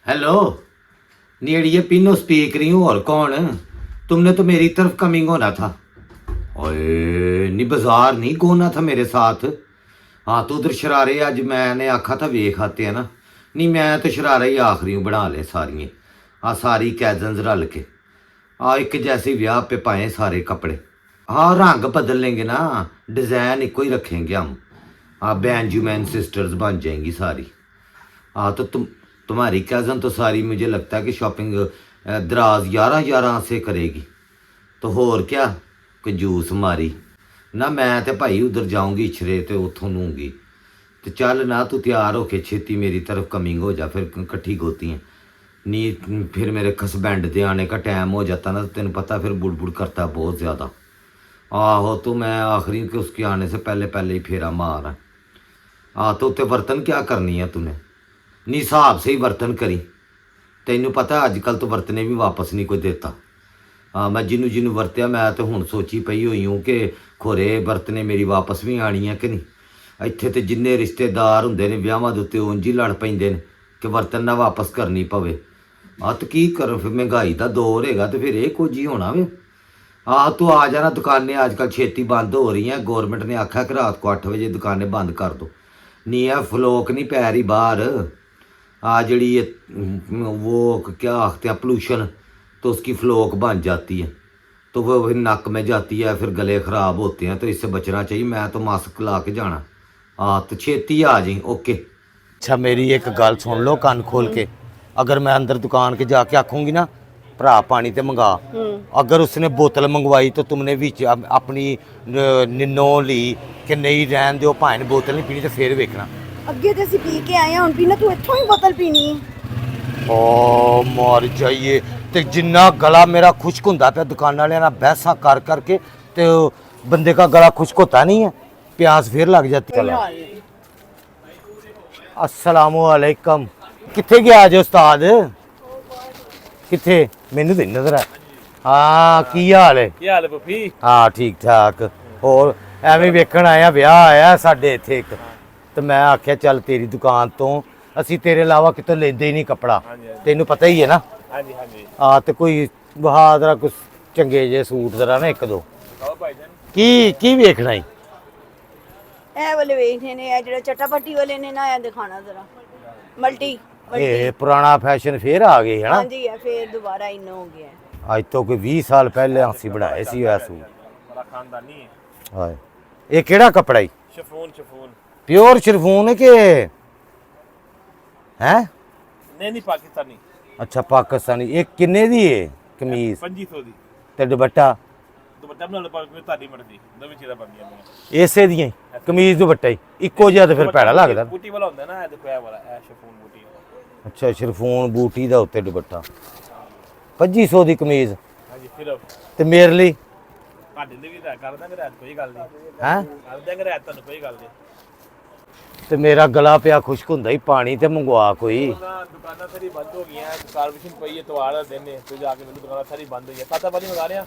Hello. नेड़िए पिनो speak रही हूँ और कौन? तुमने तो मेरी तरफ कमिंग होना था। ओए नहीं, बाजार नहीं गोना था मेरे साथ। हाँ तो उधर शरारे अज मैंने आखा था वेख आते हैं ना। नहीं मैं तो शरारे ही आखरी हूँ बना ले सारियाँ। हाँ सारी कैजन्स रल के। हाँ एक जैसे ब्याह पे पाए सारे कपड़े। हाँ रंग बदल लेंगे ना, डिज़ाइन एक ही रखेंगे हम। हाँ बेंजुमैन सिस्टर्स बन जाएंगी सारी। हाँ तो तुम्हारी कज़न तो सारी मुझे लगता है कि शॉपिंग दराज 11 से करेगी। तो होर क्या कंजूस मारी ना। मैं तो भाई उधर जाऊंगी इछरे तो उतों लूँगी। तो चल ना तू तैयार होके छेती मेरी तरफ कमिंग हो जा, फिर कट्ठी गोती हैं। नहीं फिर मेरे हसबैंड के आने का टाइम हो जाता ना, तो तेन पता फिर बुड़बुड़ करता बहुत ज़्यादा। आहो तो मैं आखिरी के उसके आने से पहले पहले ही फेरा मार। हाँ तो उत्ते बर्तन क्या करनी है तूने? नहीं हिसाब से ही बर्तन करी। तेनों पता अजकल तो बर्तने भी वापस नहीं कोई देता। हाँ मैं जिन्हों जिन्हों वरत्या मैं तो हूँ सोची पई हुई हूँ कि खोरे बर्तने मेरी वापस भी आनी है कि नहीं। इत्थे तो जिन्ने रिश्तेदार होंगे ने ब्याहां दे उत्ते उंज ही लड़ पैंदे ने कि बर्तन ना वापस करनी पवे। हाँ तो की करो फिर, महंगाई का दौर हैगा तो फिर ये कुछ ही होना वे। हाँ तू आ जाना, दुकानें अजकल छेती बंद हो रही हैं। गौरमेंट ने आख्या कि रात को 8 बजे दुकानें बंद कर दो। नहीं है फलोक नहीं पै रही बाहर। आ जड़ी ये वो क्या आखते हैं पोल्यूशन, तो उसकी फ्लोक बन जाती है तो वो फिर नक में जाती है, फिर गले ख़राब होते हैं। तो इससे बचना चाहिए। मैं तो मास्क ला के जाना। हाँ तो छेती आ जाई। ओके। अच्छा मेरी एक गल सुन लो कान खोल के। अगर मैं अंदर दुकान के जाके आखूँगी ना भरा पानी तो मंगा, अगर उसने बोतल मंगवाई तो तुमने बीच अपनी निन्नो ली कि नहीं रहन दो भाएं बोतल नहीं पीनी, तो फिर वेखना। ਅੱਗੇ ਤੇ ਅਸੀਂ ਪੀ ਕੇ ਆਏ ਹਾਂ, ਹੁਣ ਪੀਣਾ ਤੂੰ ਇੱਥੋਂ ਹੀ ਬੋਤਲ ਪੀਣੀ ਹੈ। ओ मर जाइए। ते जिन्ना गला मेरा खुश्क होंदा पे दुकान वाले ना बहसा कर करके, तो बंदे का गला खुश्क होता नहीं है, प्यास फिर लग जाती है। अस्सलामुअलैकुम। किथे गया जे उस्ताद? किथे मैनू तो नजर है। हाँ की हाल है? ਕੀ ਹਾਲ ਹੈ ਪੱਪੀ? हाँ ठीक ठाक। और एवें वेखण आया ब्याह आया साडे इत्थे एक, तो मैं आख्या चल तेरी दुकान तो ਅਸੀਂ तेरे अलावा कितों लेंदे ही नहीं कपड़ा। तेनू पता ही है ना। ਹਾਂਜੀ ਹਾਂਜੀ हाँ तो कोई बहा जरा कुछ चंगे जे सूट जरा ना एक दो। ਆਓ ਭਾਈ ਜਾਨ। की वेखना ही? ਇਹ ਵਾਲੇ ਵੇਖਣੇ ਨੇ, ਇਹ ਜਿਹੜੇ ਚਟਾਪੱਟੀ ਵਾਲੇ ਨੇ ਨਾ, ਇਹ ਦਿਖਾਣਾ ਜ਼ਰਾ। ਮਲਟੀ ये पुराना फैशन फिर आ गए है ना। ਹਾਂਜੀ ਇਹ ਫੇਰ ਦੁਬਾਰਾ ਇਨ ਹੋ ਗਿਆ। आज तो कोई 20 साल पहले ਅਸੀਂ ਬਣਾਏ ਸੀ ਇਹ सूट। ਬੜਾ ਖਾਨਦਾਨੀ ਹੈ। हाय ये केड़ा कपड़ा ही? ਸ਼ਫੂਨ ਸ਼ਫੂਨ। प्योर शिफॉन है कि हैं? ਨਹੀਂ ਨਹੀਂ ਪਾਕਿਸਤਾਨੀ। अच्छा पाकिस्तानी। ये किन्ने दी है कमीज 2500 ਦੀ। ते दुपट्टा? ਦੁਪੱਟਾ ਬਣਾ ਲਓ ਭਾਵੇਂ ਤੁਹਾਡੀ ਮਰਜ਼ੀ, ਦੋਵੇਂ ਚੀਜ਼ਾਂ ਬਣਦੀਆਂ ਨੇ। इसे दियां ही कमीज दुपट्टा ही इको जिहा, तो फिर भैड़ा लगदा। ਬੂਟੀ ਵਾਲਾ ਹੁੰਦਾ ਨਾ, ਇਹ ਦੇਖੋ ਇਹ ਵਾਲਾ, ਇਹ ਸ਼ਫੂਨ ਬੂਟੀ ਵਾਲਾ। अच्छा शिफॉन बूटी दा उत्ते दुपट्टा 2500 दी कमीज। ਹਾਂਜੀ ਸਿਰਫ ते मेरे लिए ਤੁਹਾਡੇ ਲਈ ਵੀ ਤਾਂ ਕਰ ਦਾਂਗੇ ਰਾਤ, ਕੋਈ ਗੱਲ ਨਹੀਂ। हैं? ਕਰ ਦਾਂਗੇ ਰਾਤ ਤੁਹਾਨੂੰ, ਕੋਈ ਗੱਲ ਨਹੀਂ। ਤੇ ਮੇਰਾ ਗਲਾ ਪਿਆ ਖੁਸ਼ਕ ਹੁੰਦਾ ਹੀ ਪਾਣੀ ਤੇ ਮੰਗਵਾ ਕੋਈ। ਦੁਕਾਨਾਂ ਸਾਰੀ ਬੰਦ ਹੋ ਗਈਆਂ, ਕਾਰਪੋਰੇਸ਼ਨ ਪਈ ਹੈ ਤਵਾਰ ਦਾ ਦਿਨ ਹੈ, ਤੂੰ ਜਾ ਕੇ ਮੈਨੂੰ ਦੁਕਾਨਾਂ ਸਾਰੀ ਬੰਦ ਹੋਈ ਹੈ। ਸਾਦਾ ਪਾਣੀ ਮੰਗਾ ਰਿਹਾ।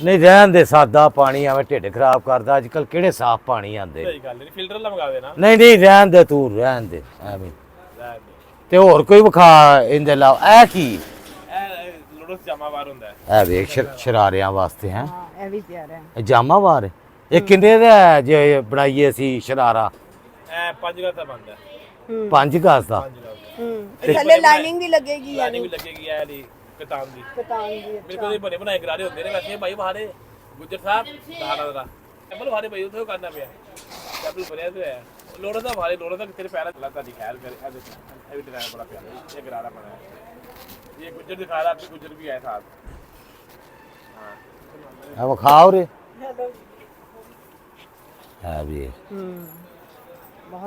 ਨਹੀਂ ਰਹਿਣ ਦੇ ਸਾਦਾ ਪਾਣੀ, ਐਵੇਂ ਢਿੱਡ ਖਰਾਬ ਕਰਦਾ। ਅੱਜ ਕੱਲ ਕਿਹੜੇ ਸਾਫ਼ ਪਾਣੀ ਆਂਦੇ। ਸਹੀ ਗੱਲ ਨਹੀਂ, ਫਿਲਟਰ ਲਾ ਮੰਗਾ ਦੇਣਾ। ਨਹੀਂ ਨਹੀਂ ਰਹਿਣ ਦੇ ਤੂੰ, ਰਹਿਣ ਦੇ ਐਵੇਂ। ਰਹਿਣ ਦੇ। ਤੇ ਹੋਰ ਕੋਈ ਵਿਖਾ ਇਹਦੇ ਇਲਾਵਾ। ਇਹ ਕੀ? ਇਹ ਲੋੜਸ ਜਮਾਵਾਰ ਹੁੰਦਾ ਹੈ। ਇਹ ਵੇਖ ਸ਼ਰਾਰਿਆਂ ਵਾਸਤੇ ਹੈ। ਹਾਂ ਇਹ ਵੀ ਪਿਆਰਾ ਹੈ। ਇਹ ਜਾਮਾਵਾਰ ਹੈ। ਇਹ ਕਿੰਨੇ ਦਾ ਹੈ ਜੇ ਬਣਾਈਏ ਅਸੀਂ ਸ਼ਰਾਰਾ? ਇਹ 5 ਗਜ਼ ਦਾ ਬਣਦਾ ਹੈ। 5 ਗਜ਼ ਦਾ। 5 ਗਜ਼ ਹੂੰ ਥੱਲੇ ਲਾਈਨਿੰਗ ਵੀ ਲੱਗੇਗੀ ਲਾਣੀ ਯਾਨੀ ਵੀ ਲੱਗੇਗੀ ਇਹ ਲਈ ਕਤਾਨ ਦੀ। ਕਤਾਨ ਦੀ। ਬਿਲਕੁਲ ਇਹ ਬਣੇ ਬਣਾਏ ਗਰਾਰੇ ਹੁੰਦੇ ਨੇ ਵੈਸੇ ਭਾਈ ਬਾਹਰੇ ਗੁੱਜਰ ਸਾਹਿਬ ਸਹਾਰਾ ਦਾ ਟੈਂਪਲ ਬਾਹਰੇ ਭਾਈ ਉੱਥੇ ਕਰਨਾ ਪਿਆ। ਟੈਂਪਲ ਬਣਿਆ ਤੇ ਹੈ ਲੋੜਾ ਦਾ ਬਾਹਰੇ, ਲੋੜਾ ਦਾ ਤੇਰੇ ਪੈਰਾਂ ਲੱਗਾ ਦੀ ਖੈਰ ਕਰ। ਇਹ ਵੀ ਡਿਜ਼ਾਈਨ ਬੜਾ ਪਿਆਰਾ, ਇਹ ਗਰਾਰਾ ਬਣਾਇਆ। ਇਹ ਗੁੱਜਰ ਦਿਖਾ ਰਹਾ, ਆਪਕੇ ਗੁੱਜਰ ਵੀ ਆਏ ਸਾਥ। ਇਹ ਵਿਖਾ ਉਰੇ। ਹੈ ਵੀ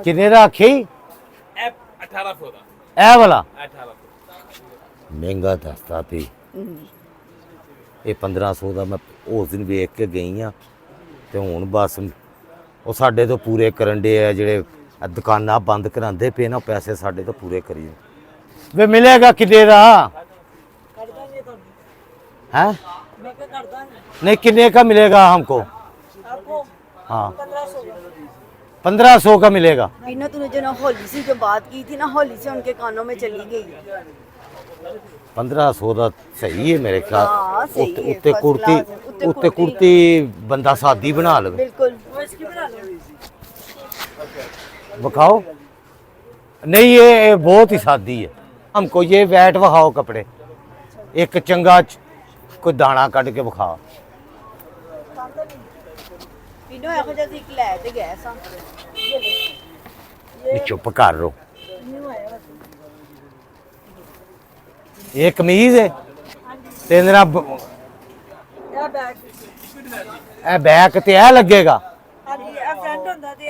ਕਿੰਨੇ ਦਾ ਆਖੀ? ਇਹ 1800 ਦਾ। ਇਹ ਵਾਲਾ 1800 ਮਹਿੰਗਾ ਦੱਸਦਾ ਤੀ। ਇਹ 1500 ਦਾ। ਮੈਂ ਉਸ ਦਿਨ ਵੇਖ ਕੇ ਗਈ ਆ ਤੇ ਹੁਣ ਬਸ ਉਹ ਸਾਡੇ ਤੋਂ ਪੂਰੇ ਕਰਨ ਦੇ ਆ ਜਿਹੜੇ ਦੁਕਾਨਾਂ ਬੰਦ ਕਰਾਉਂਦੇ ਪਏ ਨਾ, ਪੈਸੇ ਸਾਡੇ ਤੋਂ ਪੂਰੇ ਕਰੀਏ। ਵੇ ਮਿਲੇਗਾ ਕਿੰਨੇ ਦਾ? ਕਰ ਦਾਂਗੇ ਤੁਹਾਨੂੰ। ਹੈ ਮੈਂ ਕਿਹਾ ਕਰ ਦਾਂਗੇ। नहीं कितने का मिलेगा हमको? आपको हाँ 1500 का। 1500 का मिलेगा। पीनो तूने जो ना होली से जो बात की थी ना, होली से उनके कानों में चली गई। 1500 ਦਾ ਸਹੀ ਹੈ ਮੇਰੇ ਖਿਆਲ। ਹਾਂ, ਸਹੀ ਹੈ, ਉੱਤੇ first ਕੁੜਤੀ class ਹੈ, ਉੱਤੇ ਉੱਤੇ ਕੁੜਤੀ ਬੰਦਾ ਸਾਦੀ ਬਣਾ ਲਵੇ। बिल्कुल वो इसकी बना लो। दिखाओ। नहीं ये बहुत ही सादी है। हमको ये वैट दिखाओ कपड़े, एक चंगा कोई दाना कट के दिखा। पीनो ਇਹੋ ਜਿਹਾ ਸੀ ਲੈ ਤੇ ਗਏ ਸਾਂ। ये चुप कर रो। ये कमीज है तेरा ए बैक ते ए लगेगा,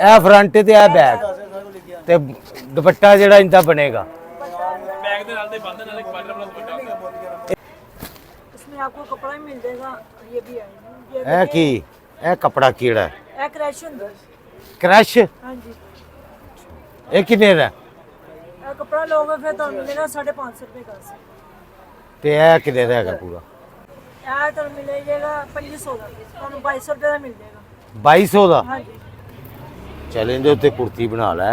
ए फ्रंट ते ए बैक ते दुपट्टा जेड़ा इंदा बनेगा। बैग ਦੇ ਨਾਲ ਦੇ ਬੰਦ ਨਾਲ ਇੱਕ ਬਾਰਡਰ ਵਾਲਾ ਦੁਪੱਟਾ ਹੁੰਦਾ। इसमें आपको कपड़ा ही मिल जाएगा। ये भी है, ए की ए कपड़ा कीड़ा है, ये क्रैश होता है। क्रश। हाँ जी, ये कितने दा ये कपड़ा लोगे फिर तो मिलेगा 550 रुपये का। ते ए कितने दा हैगा पूरा? ये तो मिलेगा 2500 का, तो 2200 रुपये का मिल जाएगा। 2200 ਦਾ। हाँ जी, ਚੱਲ ਇਹਦੇ ਉੱਤੇ ਕੁੜਤੀ ਬਣਾ ਲੈ।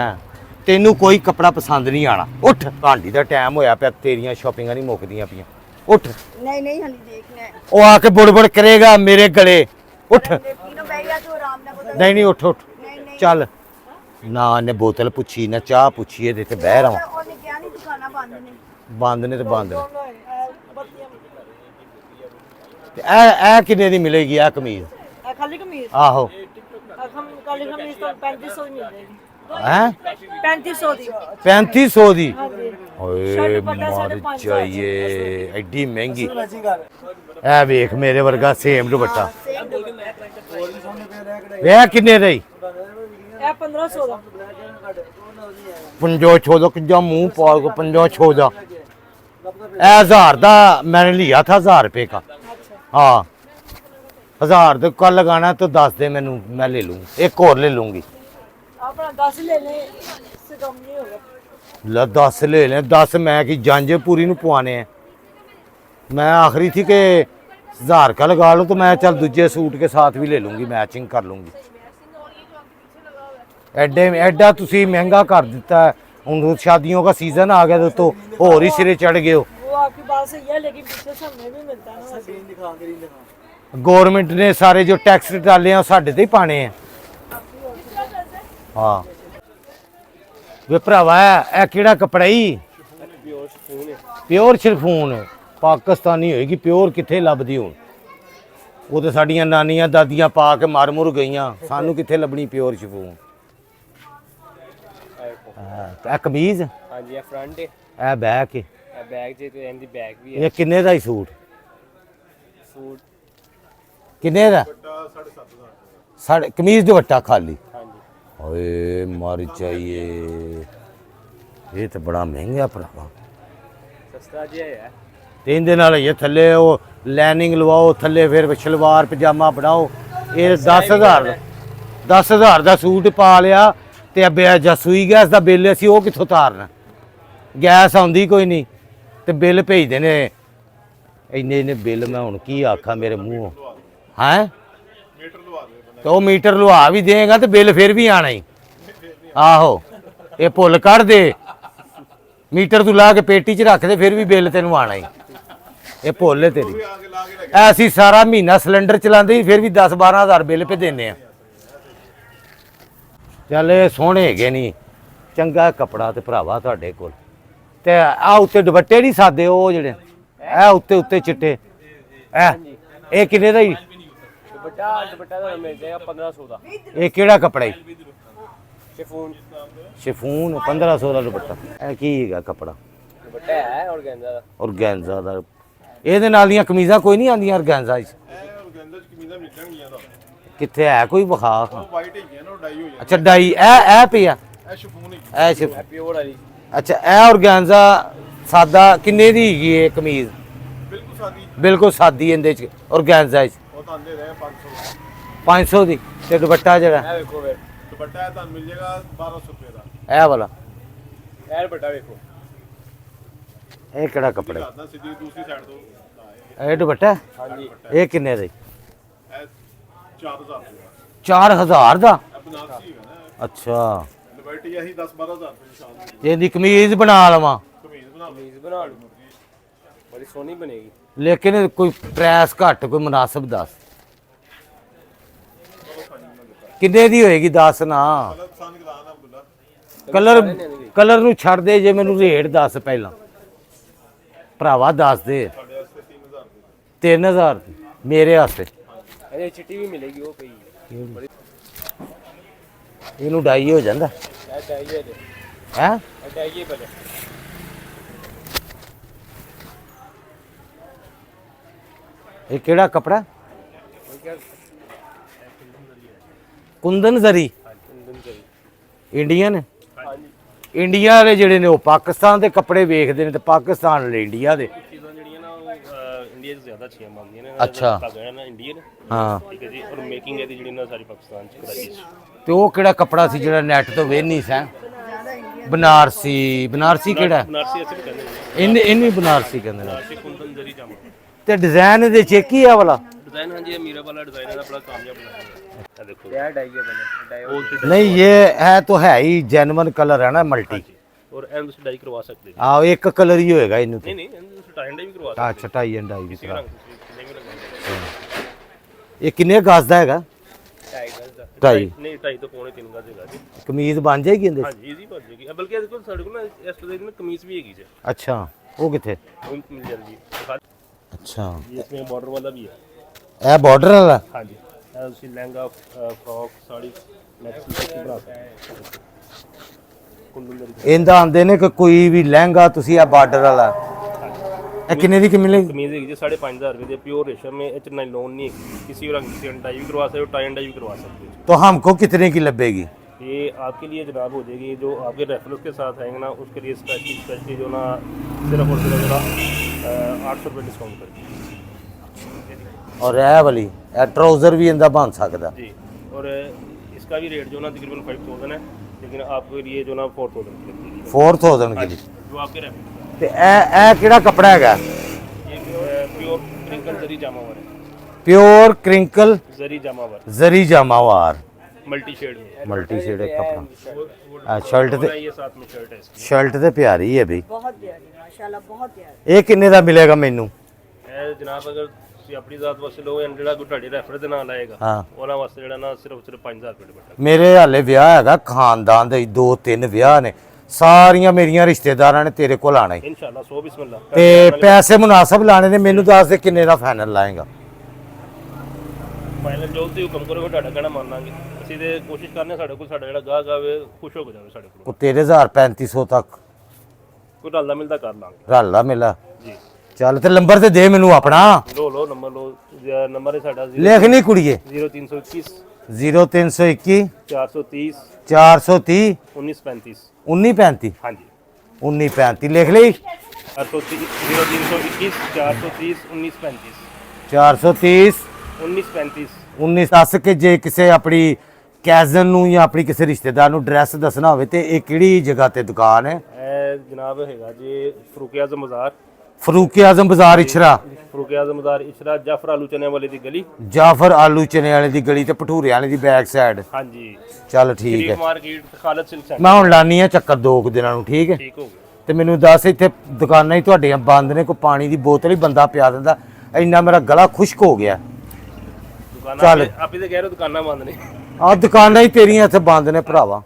ਤੈਨੂੰ ਕੋਈ ਕੱਪੜਾ ਪਸੰਦ ਨਹੀਂ ਆਣਾ। ਉੱਠ, ਭਾਂਡੀ ਦਾ ਟਾਈਮ ਹੋਇਆ ਪਿਆ, ਤੇਰੀਆਂ ਸ਼ਾਪਿੰਗਾਂ ਨਹੀਂ ਮੁੱਕਦੀਆਂ ਪਈਆਂ। ਉੱਠ। नहीं नहीं हली देखना है। ਉਹ ਆ ਕੇ ਬੁੜਬੁੜ ਕਰੇਗਾ ਮੇਰੇ ਗਲੇ। ਉੱਠ। पीनो बैठ जा तो आराम ना बता। ਨਹੀਂ ਨਹੀਂ ਉੱਠ ਉੱਠ। नहीं नहीं ਚੱਲ ਨਾ ਨੇ ਬੋਤਲ ਪੁੱਛੀ ਨਾ ਚਾਹ ਪੁੱਛੀ, ਇਹਦੇ ਤੇ ਬਹਿ ਰਵਾਂ। ਉਹਨੇ ਕਿਹਾ ਨਹੀਂ ਦੁਕਾਨਾਂ ਬੰਦ ਨੇ। ਬੰਦ ਨੇ ਤੇ ਬੰਦ ਨੇ। बत्तियां ਤੇ ਇਹ ਕਿੰਨੇ ਦੀ ਮਿਲੇਗੀ ਆ ਕਮੀਜ਼? खाली कमीज, ਆਹੋ। हम खाली कमीज तो 3500 मिल जाएगी। ਹੈ 3500 दी। 3500 ਦੀ। हाँ जी, ਓਏ शर्ट दुपट्टा ਮਰ 550 ਜਾਈਏ, ਐਡੀ ਮਹਿੰਗੀ। ਇਹ ਵੇਖ ਮੇਰੇ ਵਰਗਾ ਸੇਮ ਦੁਪੱਟਾ। ਵੇ ਕਿੰਨੇ ਦਾ ਈ? ये 1500 का। पंजो छो किजा मुंह पाल को 500 ਦਾ। ਇਹ 1000 ਦਾ मैंने लिया था, 1000 रुपए का। हाँ 1000 तो कल लगाना तो 10 दे मैनू, मैं ले लूंगी, एक और ले लूंगी। अपना 10 ले लें, इससे कम नहीं होगा। ला 10 ले लें, 10 मैं की जंज पूरी नू पवाने हैं। मैं आखिरी थी कि 1000 का लगा लो, तो मैं चल दूजे सूट के साथ भी ले लूंगी, मैचिंग कर लूंगी। एडे एडा तुसी महंगा कर दिता है। हूँ शादियों का सीजन आ गया तो होर ही सिरे चढ़ गए हो। वो आपकी बात सही है, लेकिन पीछे से हमें भी मिलता है ना वैसे। गवर्नमेंट ने सारे जो टैक्स डाले हैं साढ़े ते ही पाने हैं। हाँ वे भरावा है किहड़ा कपड़ा ही? Pure chiffon. पाकिस्तानी होएगी प्योर, कित्थे लभदी हुण? वो तो साडियां नानियां दादियां पा के मर मुर गईयां, सानू कित्थे लभनी प्योर शिफॉन? ए कमीज, हाँ जी, ਇਹ ਫਰੰਟ ਹੈ, ए बैक, ਇਹ ਬੈਗ ਜੇ ਤੇ ਇਹਦੀ ਬੈਗ ਵੀ ਹੈ। ये किन्ने दा ही सूट? ਸੂਟ किन्ने दा? 7.5 कमीज दुपट्टा खाली। हाँ जी, ओए मर चाहिए, ये तो बड़ा महंगा भरावा। ਸਸਤਾ ਜਿਹਾ ਹੈ। ਤੇ ਇਹਦੇ ਨਾਲ ਇਹ ਥੱਲੇ ਉਹ ਲਾਈਨਿੰਗ ਲਵਾਓ, ਥੱਲੇ ਫਿਰ ਸ਼ਲਵਾਰ ਪਜਾਮਾ ਬਣਾਓ। ਇਹ 10000 ਦਾ 10000 ਦਾ ਸੂਟ ਪਾ ਲਿਆ ਤੇ ਅੱਬੇ ਜਸੂਈ ਗੈਸ ਦਾ ਬਿੱਲ ਅਸੀਂ ਉਹ ਕਿੱਥੋਂ ਤਾਰਨਾ? ਗੈਸ ਆਉਂਦੀ ਕੋਈ ਨਹੀਂ ਤੇ ਬਿੱਲ ਭੇਜਦੇ ਨੇ ਇੰਨੇ ਇੰਨੇ ਬਿੱਲ। ਮੈਂ ਹੁਣ ਕੀ ਆਖਾਂ ਮੇਰੇ ਮੂੰਹੋਂ? ਹੈ ਤੇ ਉਹ ਮੀਟਰ ਲਵਾ ਵੀ ਦੇਗਾ ਤੇ ਬਿੱਲ ਫਿਰ ਵੀ ਆਣਾ ਹੀ। ਆਹੋ ਇਹ ਭੁੱਲ ਕੱਢ ਦੇ, ਮੀਟਰ ਤੂੰ ਲਾ ਕੇ ਪੇਟੀ 'ਚ ਰੱਖ ਦੇ, ਫਿਰ ਵੀ ਬਿੱਲ ਤੈਨੂੰ ਆਣਾ ਹੀ। ਇਹ ਭੁੱਲ ਹੈ ਤੇਰੀ। ਅਸੀਂ ਸਾਰਾ ਮਹੀਨਾ ਸਿਲੰਡਰ ਚਲਾਉਂਦੇ ਫਿਰ ਵੀ 10-12 ਬਿੱਲ ਪੇ ਦਿੰਦੇ ਆ। ਚੱਲ ਇਹ ਸੋਹਣੇ ਹੈਗੇ ਨਹੀਂ, ਚੰਗਾ ਕੱਪੜਾ ਤੇ ਭਰਾਵਾ ਤੁਹਾਡੇ ਕੋਲ। ਤੇ ਆ ਉੱਤੇ ਦੁਪੱਟੇ ਨਹੀਂ ਸਾਦੇ, ਉਹ ਜਿਹੜੇ ਇਹ ਉੱਤੇ ਉੱਤੇ ਚਿੱਟੇ, ਇਹ ਕਿੰਨੇ ਦਾ ਹੀ? ਦੁਪੱਟਾ ਦਾ ਮਿਲ ਜਾਏਗਾ 1500 ਦਾ। ਇਹ ਕਿਹੜਾ ਕੱਪੜਾ ਹੀ? ਸ਼ਿਫੋਨ ਸ਼ਿਫੂਨ 1500 ਦਾ ਦੁਪੱਟਾ। ਇਹ ਕੀ ਹੈਗਾ ਕੱਪੜਾ? ਦੁਪੱਟਾ ਹੈ ਔਰਗੈਂਜ਼ਾ ਦਾ। ਔਰਗੈਂਜ਼ਾ ਦਾ। ਇਹਦੇ ਨਾਲ ਦੀਆਂ ਕਮੀਜ਼ਾਂ ਕੋਈ ਨਹੀਂ ਆਉਂਦੀਆਂ ਔਰਗੈਂਜ਼ਾ 'ਚ? ਕਿੱਥੇ ਹੈ ਕੋਈ ਵਿਖਾ? ਅੱਛਾ ਡਾਈ ਇਹ ਪਿਆ, ਇਹ ਸ਼ਿਫ। ਪਿਓਰ ਵਾਲੀ। ਅੱਛਾ ਇਹ ਔਰਗੈਂਜ਼ਾ ਸਾਦਾ ਕਿੰਨੇ ਦੀ ਹੈਗੀ ਇਹ ਕਮੀਜ਼? ਬਿਲਕੁਲ ਸਾਦੀ ਇਹਦੇ 'ਚ ਔਰਗੈਂਜ਼ਾ 'ਚ 500 ਦੀ। ਤੇ ਦੁਪੱਟਾ ਜਿਹੜਾ ਇਹ ਵੇਖੋ ਵੇ, ਦੁਪੱਟਾ ਤੁਹਾਨੂੰ ਮਿਲ ਜਾਏਗਾ 1200 ਰੁਪਏ ਦਾ। ਇਹ ਵਾਲਾ, ਇਹ ਦੁਪੱਟਾ ਵੇਖੋ। ਇਹ ਕਿਹੜਾ ਕੱਪੜਾ ਹੈ? ਨਾ ਸਿੱਧੀ ਦੂਸਰੀ ਸਾਈਡ ਤੋਂ ਇਹ ਦੁਪੱਟਾ ਹਾਂਜੀ, ਇਹ ਕਿੰਨੇ ਦਾ? ਇਹ 4000 ਰੁਪਏ ਦਾ। 4000 ਦਾ? ਇਹ ਬਨਾਰਸੀ ਹੈਗਾ ਨਾ, ਅੱਛਾ ਲਿਬਰਟੀ ਅਸੀਂ 10-12 ਹਜ਼ਾਰ ਰੁਪਏ ਸ਼ਾਮ ਨੂੰ ਇਹਦੀ ਕਮੀਜ਼ ਬਣਾ ਲਵਾਂ ਕਮੀਜ਼ ਬਣਾ ਲਓ। ਕਮੀਜ਼ ਬਣਾ ਲਓ ਬੜੀ ਸੋਹਣੀ ਬਣੇਗੀ ਲੇਕਿਨ ਕੋਈ ਪ੍ਰਾਈਸ ਘੱਟ ਕੋਈ ਮੁਨਾਸਬ ਦੱਸ ਕਿੰਨੇ ਦੀ ਹੋਏਗੀ ਦੱਸ ਨਾ ਕਲਰ ਪਸੰਦ ਕਰਾ ਨਾ ਅਬਦੁੱਲਾ ਕਲਰ ਨੂੰ ਛੱਡ ਦੇ ਜੇ ਮੈਨੂੰ ਰੇਟ ਦੱਸ ਪਹਿਲਾਂ ਭਰਾਵਾ ਦੱਸ ਦੇ ਸਾਡੇ ਵਾਸਤੇ 3000 ਰੁਪਏ 3000 ਮੇਰੇ ਵਾਸਤੇ ਇਹ ਚਿੱਟੀ ਵੀ ਮਿਲੇਗੀ ਉਹ ਪਈ ਇਹਨੂੰ ਡਾਈ ਹੋ ਜਾਂਦਾ ਇਹ ਡਾਈਏ ਦੇ ਹੈ ਇਹ ਡਾਈਏ ਪਹਿਲੇ ਇਹ ਕਿਹੜਾ ਕਪੜਾ ਕੁੰਦਨ ਜ਼ਰੀ ਇੰਡੀਅਨ ਇੰਡੀਆ ਵਾਲੇ ਜਿਹੜੇ ਨੇ ਉਹ ਪਾਕਿਸਤਾਨ ਦੇ ਕੱਪੜੇ ਵੇਖਦੇ ਨੇ ਤੇ ਪਾਕਿਸਤਾਨ ਵਾਲੇ ਇੰਡੀਆ ਦੇ ਚੀਜ਼ਾਂ ਜਿਹੜੀਆਂ ਨਾ ਉਹ ਇੰਡੀਆ 'ਚ ਜ਼ਿਆਦਾ ਅੱਛੀਆਂ ਬਣਦੀਆਂ ਨੇ ਅੱਛਾ ਧਾਗਾ ਨਾ ਇੰਡੀਅਨ ਹਾਂ ਠੀਕ ਹੈ ਜੀ ਔਰ ਮੇਕਿੰਗ ਇਹਦੀ ਜਿਹੜੀ ਨਾ ਸਾਰੀ ਪਾਕਿਸਤਾਨ 'ਚ ਕਰਾਈ ਹੈ ਤੇ ਉਹ ਕਿਹੜਾ ਕਪੜਾ ਸੀ ਜਿਹੜਾ ਨੈਟ ਤੋਂ ਵੇਖਣੀ ਸੈਂ ਬਨਾਰਸੀ ਕਿਹੜਾ ਬਨਾਰਸੀ ਅਸੀਂ ਵੀ ਕਹਿੰਦੇ ਨੇ ਇਹਨੂੰ ਹੀ ਬਨਾਰਸੀ ਕਹਿੰਦੇ ਨੇ ਬਨਾਰਸੀ ਕੁੰਦਨ ਜ਼ਰੀ ਜਾਮਾ ਤੇ ਡਿਜ਼ਾਈਨ ਇਹਦੇ ਚ ਕੀ ਆ ਵਾਲਾ डिजाइन हाँ जी ये मीरा वाला डिजाइन है बड़ा कामयाब बनाया है देखो क्या डाइए बने डाई नहीं ये है तो है ही जेन्युइन कलर है ना मल्टी और एंड से डाई करवा सकते हैं हाँ एक कलर ही होएगा इन्हें तो नहीं एंड से टाई डाई भी करवा सकते अच्छा टाई एंड डाई भी हैं करा नहीं भी लगवाएंगे ये किन्ने गज ਦਾ ਹੈਗਾ टाई गज ढाई। नहीं टाई तो पौने 3 गज देगा जी ਕਮੀਜ਼ ਬਣ ਜਾਏਗੀ ਇਹਦੇ हाँ जी इजी बन जाएगी बल्कि देखो साढ़े को ना इस डिजाइन में कमीज भी हैगी जी ਅੱਛਾ ਉਹ ਕਿੱਥੇ वो मिल जाएगी ਅੱਛਾ ये इसमें बॉर्डर वाला भी है ਇਹ ਬਾਰਡਰ ਵਾਲਾ हाँ जी उसी लहंगा फ्रॉक साड़ी नेक्स्ट बना सकते हैं कुंदन जरी ਇਹਦਾ ਆਂਦੇ ਨੇ ਕਿ ਕੋਈ ਵੀ ਲਹਿੰਗਾ ਤੁਸੀਂ ਇਹ ਬਾਰਡਰ ਵਾਲਾ ਇਹ ਕਿੰਨੇ ਦੀ ਕਿ ਮਿਲੇਗੀ कमीज है जी 5,500 रुपये की प्योर रेशम में एच नाइलॉन नहीं है किसी भी रंग की डाई भी करवा सकते हो टाई एंड डाई भी करवा सकते हो तो हमको कितने की लगेगी ये आपके लिए जनाब हो जाएगी जो आपके रेफरेंस के साथ आएंगे ना उसके लिए स्पेशली जो ना सिर्फ और सिर्फ जरा 800 रुपये डिस्काउंट करेंगे और ਇਹ ਵਾਲੀ ਇਹ ਟਰਾਊਜ਼ਰ ਵੀ ਇਹਦਾ ਬਣ ਸਕਦਾ जी और इसका भी रेट जो ना तकरीबन 5,000 है लेकिन आपके लिए जो ना 4,000 की लगेगी 4000 की जो आपके रेफरेंस ਤੇ ਇਹ ਕਿਹੜਾ ਕਪੜਾ ਹੈਗਾ ये प्योर क्रिंकल जरी जामावर है ਪਿਓਰ ਕ੍ਰਿੰਕਲ जरी जामावर ਜ਼ਰੀ ਜਾਮਾਵਾਰ मल्टी शेड में ਮਲਟੀ ਸ਼ੇਡ ਕਪੜਾ ਆ ਸ਼ਰਟ ਤੇ ये साथ में शर्ट है इसकी ਸ਼ਰਟ ਤੇ ਪਿਆਰੀ ਹੈ ਬਈ ਬਹੁਤ ਪਿਆਰੀ ਮਾਸ਼ਾਅੱਲਾ ਬਹੁਤ ਪਿਆਰੀ ਇਹ ਕਿੰਨੇ ਦਾ ਮਿਲੇਗਾ ਮੈਨੂੰ है जनाब अगर ਤੁਸੀਂ ਆਪਣੀ ਜ਼ਾਤ ਵਾਸਤੇ ਲਓ ਜਾਂ ਜਿਹੜਾ ਕੋਈ ਤੁਹਾਡੇ ਰੈਫਰ ਦੇ ਨਾਲ ਆਏਗਾ ਹਾਂ ਉਹਨਾਂ ਵਾਸਤੇ ਜਿਹੜਾ ਨਾ ਸਿਰਫ 5000 ਰੁਪਏ ਦੁਪੱਟਾ ਮੇਰੇ ਹਾਲੇ ਵਿਆਹ ਹੈਗਾ ਖਾਨਦਾਨ ਦੇ 2-3 ਵਿਆਹ ਨੇ ਸਾਰੀਆਂ ਮੇਰੀਆਂ ਰਿਸ਼ਤੇਦਾਰਾਂ ਨੇ ਤੇਰੇ ਕੋਲ ਆਣਾ ਇਨਸ਼ਾਅੱਲਾ 100 ਬਿਸਮਿਲ੍ਲਾ ਤੇ ਪੈਸੇ ਮੁਨਾਸਬ ਲਾਣੇ ਨੇ ਮੈਨੂੰ ਦੱਸ ਦੇ ਕਿੰਨੇ ਦਾ ਫਾਈਨਲ ਲਾਏਗਾ ਫਾਈਨਲ ਜੋ ਤੁਸੀਂ ਹੁਕਮ ਕਰੋਗੇ ਤੁਹਾਡਾ ਕਹਿਣਾ ਮੰਨ ਲਾਂਗੇ ਅਸੀਂ ਤੇ ਕੋਸ਼ਿਸ਼ ਕਰਨੇ ਸਾਡੇ ਕੋਲ ਸਾਡਾ ਜਿਹੜਾ ਗਾਹਕ ਆਵੇ ਖੁਸ਼ ਹੋ ਕੇ ਜਾਵੇ ਸਾਡੇ ਕੋਲ ਉਹ 13,3500 ਤੱਕ ਕੋਈ ਰਲਦਾ ਮਿਲਦਾ ਕਰ ਲਾਂਗੇ ਰੱਲਾ ਮਿਲਾ ਜੀ ਚੱਲ ਤੇ ਨੰਬਰ ਤੇ ਦੇ ਮੈਨੂੰ ਆਪਣਾ ਲੋ ਨੰਬਰ ਲੋ ਨੰਬਰ ਹੈ ਸਾਡਾ ਲਿਖ ਨਹੀਂ ਕੁੜੀਏ 0321 0321 430 430 1935 1935 ਹਾਂਜੀ 1935 ਲਿਖ ਲਈ 0321 430 1935 430 1935 19 ਦੱਸ ਕੇ ਜੇ ਕਿਸੇ ਆਪਣੀ ਕੈਜ਼ਨ ਨੂੰ ਜਾਂ ਆਪਣੀ ਕਿਸੇ ਰਿਸ਼ਤੇਦਾਰ ਨੂੰ ਐਡਰੈਸ ਦੱਸਣਾ ਹੋਵੇ ਤੇ ਇਹ ਕਿਹੜੀ ਜਗ੍ਹਾ ਤੇ ਦੁਕਾਨ ਹੈ ਇਹ ਜਨਾਬ ਹੈਗਾ ਜੀ ਫਰੂਕ ਆਜ਼ਮ ਬਾਜ਼ਾਰ ਫਰੂਕ ਆਜ਼ਮ ਬਾਜ਼ਾਰ ਇਸ਼ਰਾ ਫਰੂਕ ਆਜ਼ਮ ਬਾਜ਼ਾਰ ਇਸ਼ਰਾ ਜਾਫਰ ਆਲੂ ਚਨੇ ਵਾਲੇ ਦੀ ਗਲੀ ਜਾਫਰ ਆਲੂ ਚਨੇ ਵਾਲੇ ਦੀ ਗਲੀ ਤੇ ਭਟੂਰੇ ਵਾਲੇ ਦੀ ਬੈਕ ਸਾਈਡ ਹਾਂਜੀ ਚੱਲ ਠੀਕ ਹੈ ਗਰੀਬ ਮਾਰਕੀਟ ਖਾਲਦ ਸਿਲਕ ਸੈਂਟਰ ਮੈਂ ਹੁਣ ਲਾਨੀ ਆ ਚੱਕਰ 2 ਦਿਨਾਂ ਨੂੰ ਠੀਕ ਹੈ ਠੀਕ ਹੋ ਗਿਆ ਤੇ ਮੈਨੂੰ ਦੱਸ ਇੱਥੇ ਦੁਕਾਨਾਂ ਹੀ ਤੁਹਾਡੀਆਂ ਬੰਦ ਨੇ ਕੋਈ ਪਾਣੀ ਦੀ ਬੋਤਲ ਹੀ ਬੰਦਾ ਪਿਆ ਦਿੰਦਾ ਇੰਨਾ ਮੇਰਾ ਗਲਾ ਖੁਸ਼ਕ ਹੋ ਗਿਆ ਦੁਕਾਨਾਂ ਚੱਲ। ਆਪੇ ਤੇ ਕਹਿ ਰਹੇ ਹੋ ਦੁਕਾਨਾਂ ਬੰਦ ਨੇ ਆਹ ਦੁਕਾਨਾਂ ਹੀ ਤੇਰੀਆਂ ਇੱਥੇ ਬੰਦ ਨੇ ਭਰਾਵਾ